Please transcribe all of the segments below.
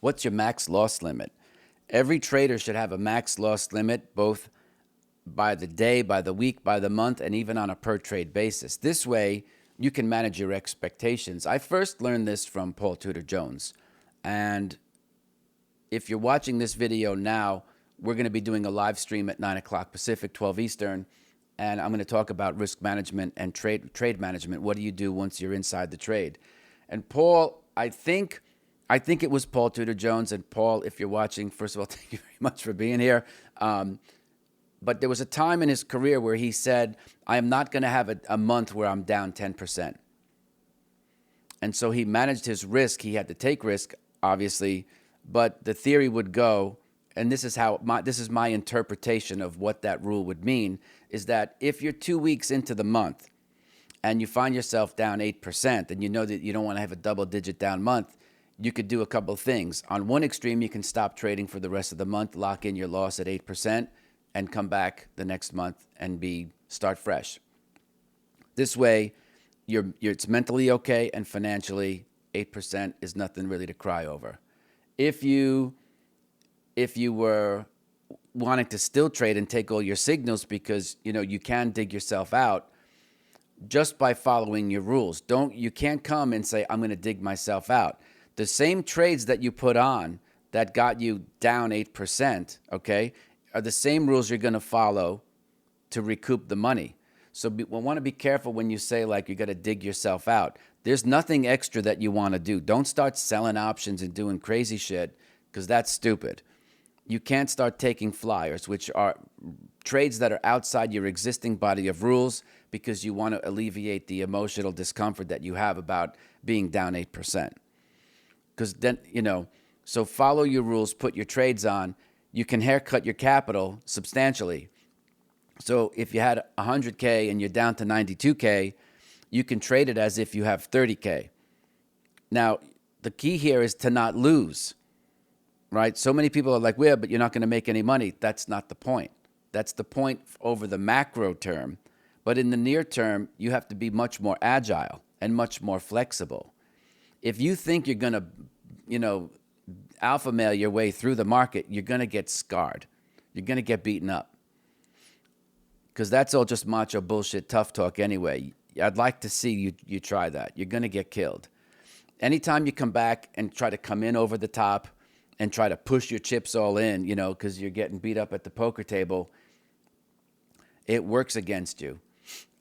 What's your max loss limit? Every trader should have a max loss limit, both by the day, by the week, by the month, and even on a per trade basis. This way, you can manage your expectations. I first learned this from Paul Tudor Jones. And if you're watching this video now, we're going to be doing a live stream at 9 o'clock Pacific, 12 Eastern. And I'm going to talk about risk management and trade management. What do you do once you're inside the trade? And Paul, I think it was Paul Tudor Jones. And Paul, if you're watching, first of all, thank you very much for being here. But there was a time in his career where he said, I am not going to have a month where I'm down 10%. And so he managed his risk. He had to take risk, obviously, but the theory would go, and this is my interpretation of what that rule would mean, is that if you're 2 weeks into the month and you find yourself down 8%, and you know that you don't want to have a double-digit down month, you could do a couple of things. On one extreme, you can stop trading for the rest of the month, lock in your loss at 8%, and come back the next month and start fresh. This way, it's mentally okay, and financially, 8% is nothing really to cry over. If you were wanting to still trade and take all your signals because you can dig yourself out just by following your rules. You can't come and say, I'm going to dig myself out. The same trades that you put on that got you down 8%, okay, are the same rules you're going to follow to recoup the money. So we want to be careful when you say, like, you got to dig yourself out. There's nothing extra that you want to do. Don't start selling options and doing crazy shit, because that's stupid. You can't start taking flyers, which are trades that are outside your existing body of rules, because you want to alleviate the emotional discomfort that you have about being down 8%. Because then, so follow your rules, put your trades on. You can haircut your capital substantially. So if you had 100K and you're down to 92K, you can trade it as if you have 30K. Now, the key here is to not lose, right? So many people are like, well, but you're not going to make any money. That's not the point. That's the point over the macro term. But in the near term, you have to be much more agile and much more flexible. If you think you're going to, alpha male your way through the market, you're going to get scarred. You're going to get beaten up. Because that's all just macho bullshit, tough talk anyway. I'd like to see you try that. You're going to get killed. Anytime you come back and try to come in over the top and try to push your chips all in, because you're getting beat up at the poker table, it works against you.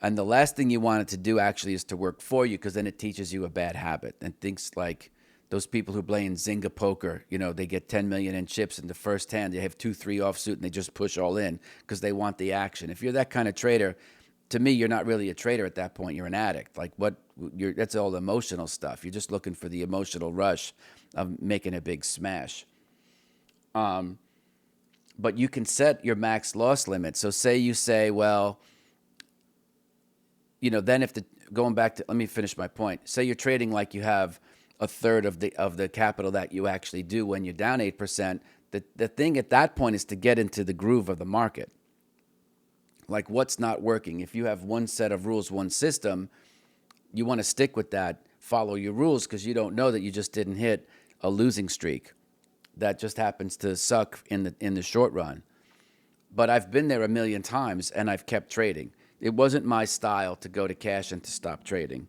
And the last thing you want it to do actually is to work for you, because then it teaches you a bad habit. And things like those people who play in Zynga poker, they get 10 million in chips in the first hand. They have 2-3 offsuit and they just push all in because they want the action. If you're that kind of trader, to me, you're not really a trader at that point. You're an addict. Like that's all emotional stuff. You're just looking for the emotional rush of making a big smash. But you can set your max loss limit. So you say, well, then going back to, let me finish my point. Say you're trading like you have a third of the capital that you actually do when you're down 8%. The thing at that point is to get into the groove of the market. Like, what's not working? If you have one set of rules, one system, you want to stick with that, follow your rules, because you don't know that you just didn't hit a losing streak. That just happens to suck in the short run. But I've been there a million times, and I've kept trading. It wasn't my style to go to cash and to stop trading.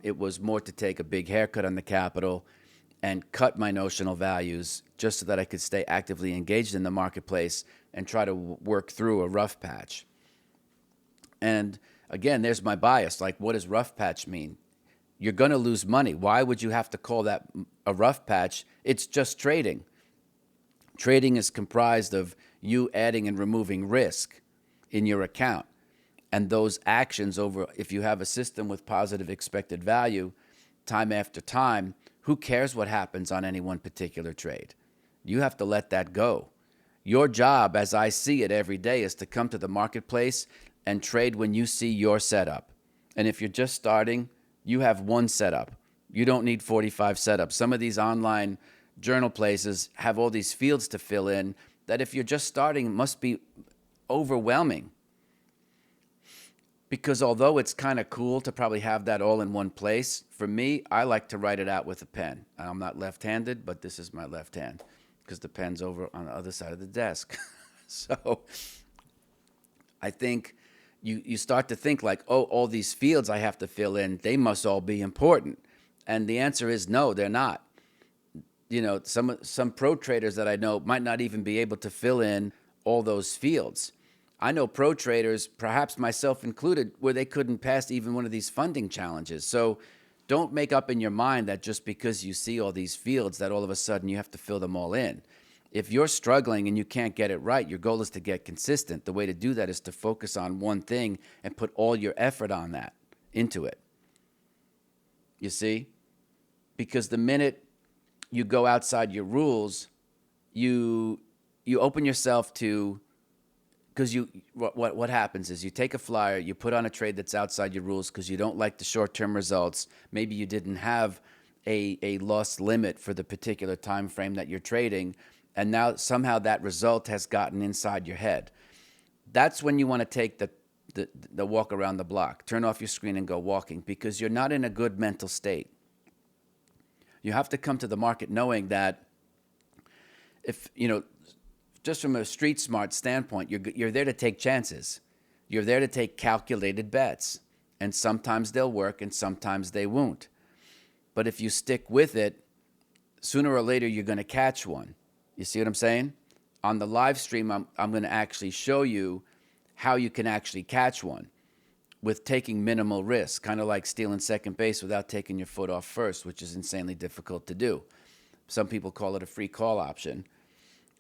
It was more to take a big haircut on the capital and cut my notional values just so that I could stay actively engaged in the marketplace and try to work through a rough patch. And again, there's my bias. Like, what does rough patch mean? You're going to lose money. Why would you have to call that a rough patch? It's just trading. Trading is comprised of you adding and removing risk in your account. And those actions if you have a system with positive expected value, time after time, who cares what happens on any one particular trade? You have to let that go. Your job, as I see it every day, is to come to the marketplace and trade when you see your setup. And if you're just starting, you have one setup. You don't need 45 setups. Some of these online journal places have all these fields to fill in that if you're just starting, must be overwhelming. Because although it's kind of cool to probably have that all in one place, for me, I like to write it out with a pen. I'm not left-handed, but this is my left hand because the pen's over on the other side of the desk. So I think you start to think like, oh, all these fields I have to fill in, they must all be important. And the answer is no, they're not. You know, some pro traders that I know might not even be able to fill in all those fields. I know pro traders, perhaps myself included, where they couldn't pass even one of these funding challenges. So don't make up in your mind that just because you see all these fields that all of a sudden you have to fill them all in. If you're struggling and you can't get it right, your goal is to get consistent. The way to do that is to focus on one thing and put all your effort on that, into it. You see? Because the minute you go outside your rules, you open yourself to, because what happens is you take a flyer, you put on a trade that's outside your rules because you don't like the short-term results. Maybe you didn't have a loss limit for the particular time frame that you're trading, and now somehow that result has gotten inside your head. That's when you want to take the walk around the block. Turn off your screen and go walking because you're not in a good mental state. You have to come to the market knowing that if, you know, just from a street smart standpoint, you're there to take chances. You're there to take calculated bets. And sometimes they'll work and sometimes they won't. But if you stick with it, sooner or later you're going to catch one. You see what I'm saying? On the live stream, I'm going to actually show you how you can actually catch one with taking minimal risk, kind of like stealing second base without taking your foot off first, which is insanely difficult to do. Some people call it a free call option.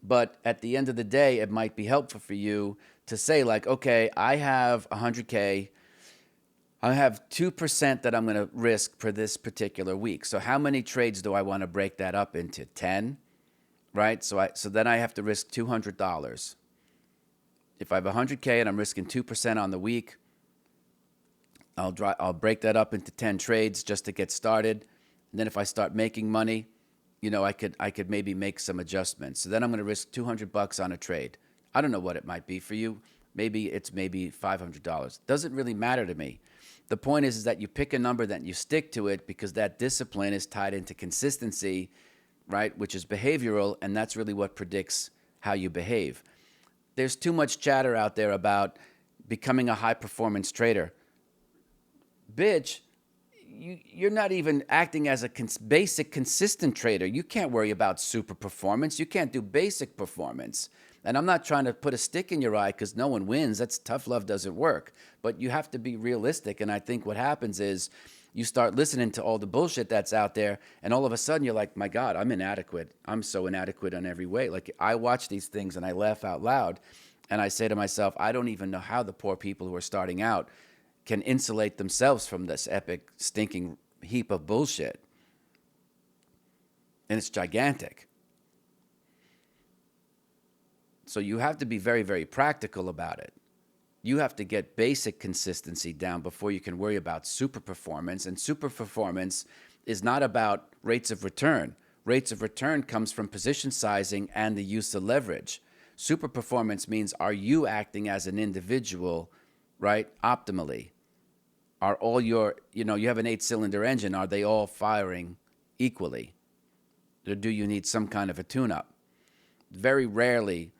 But at the end of the day, it might be helpful for you to say like, okay, I have 100K. I have 2% that I'm going to risk for this particular week. So how many trades do I want to break that up into? 10, right? So then I have to risk $200. If I have 100K and I'm risking 2% on the week, I'll break that up into 10 trades just to get started. And then if I start making money, you know, I could maybe make some adjustments. So then I'm going to risk $200 on a trade. I don't know what it might be for you. Maybe it's $500. Doesn't really matter to me. The point is that you pick a number that you stick to it because that discipline is tied into consistency, right? Which is behavioral, and that's really what predicts how you behave. There's too much chatter out there about becoming a high-performance trader. Bitch, you're not even acting as a basic consistent trader. You can't worry about super performance. You can't do basic performance. And I'm not trying to put a stick in your eye because no one wins. That's tough love doesn't work. But you have to be realistic. And I think what happens is you start listening to all the bullshit that's out there, and all of a sudden you're like, my God, I'm inadequate. I'm so inadequate in every way. Like, I watch these things and I laugh out loud, and I say to myself, I don't even know how the poor people who are starting out can insulate themselves from this epic, stinking heap of bullshit. And it's gigantic. So you have to be very, very practical about it. You have to get basic consistency down before you can worry about super performance. And super performance is not about rates of return. Rates of return comes from position sizing and the use of leverage. Super performance means, are you acting as an individual, right, optimally? Are all your, you have an 8-cylinder engine, are they all firing equally? Or do you need some kind of a tune-up? Very rarely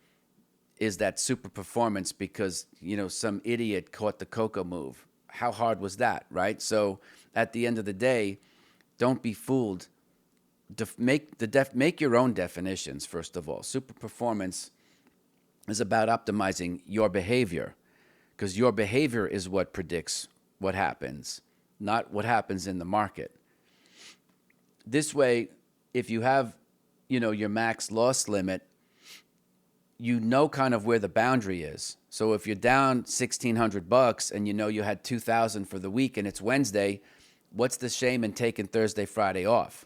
is that super performance because, some idiot caught the Coco move. How hard was that, right? So at the end of the day, don't be fooled. Make your own definitions, first of all. Super performance is about optimizing your behavior because your behavior is what predicts what happens, not what happens in the market. This way, if you have, your max loss limit, you know kind of where the boundary is. So if you're down $1,600 and you had 2,000 for the week and it's Wednesday, what's the shame in taking Thursday, Friday off?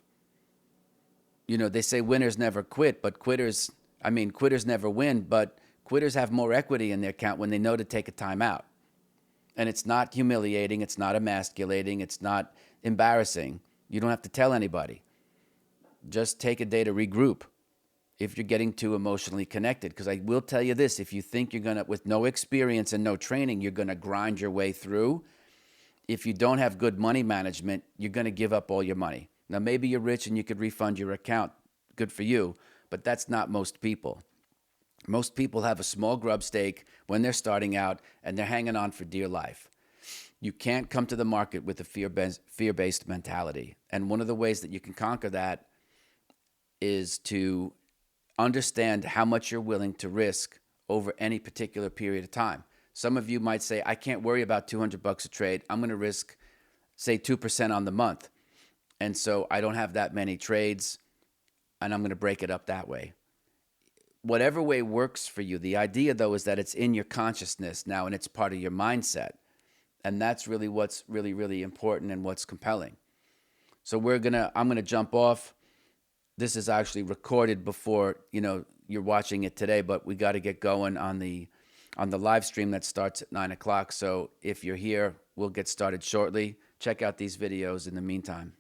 They say winners never quit, but quitters never win, but quitters have more equity in their account when they know to take a timeout. And it's not humiliating, it's not emasculating, it's not embarrassing. You don't have to tell anybody. Just take a day to regroup. if you're getting too emotionally connected. Because I will tell you this, if you think you're going to, with no experience and no training, you're going to grind your way through, if you don't have good money management, you're going to give up all your money. Now, maybe you're rich and you could refund your account. Good for you. But that's not most people. Most people have a small grub stake when they're starting out and they're hanging on for dear life. You can't come to the market with a fear-based mentality. And one of the ways that you can conquer that is to understand how much you're willing to risk over any particular period of time. Some of you might say, I can't worry about $200 a trade. I'm going to risk, say, 2% on the month. And so I don't have that many trades, and I'm going to break it up that way. Whatever way works for you. The idea, though, is that it's in your consciousness now and it's part of your mindset. And that's really what's really, really important and what's compelling. So I'm going to jump off. This is actually recorded before, you're watching it today, but we got to get going on the live stream that starts at 9 o'clock. So if you're here, we'll get started shortly. Check out these videos in the meantime.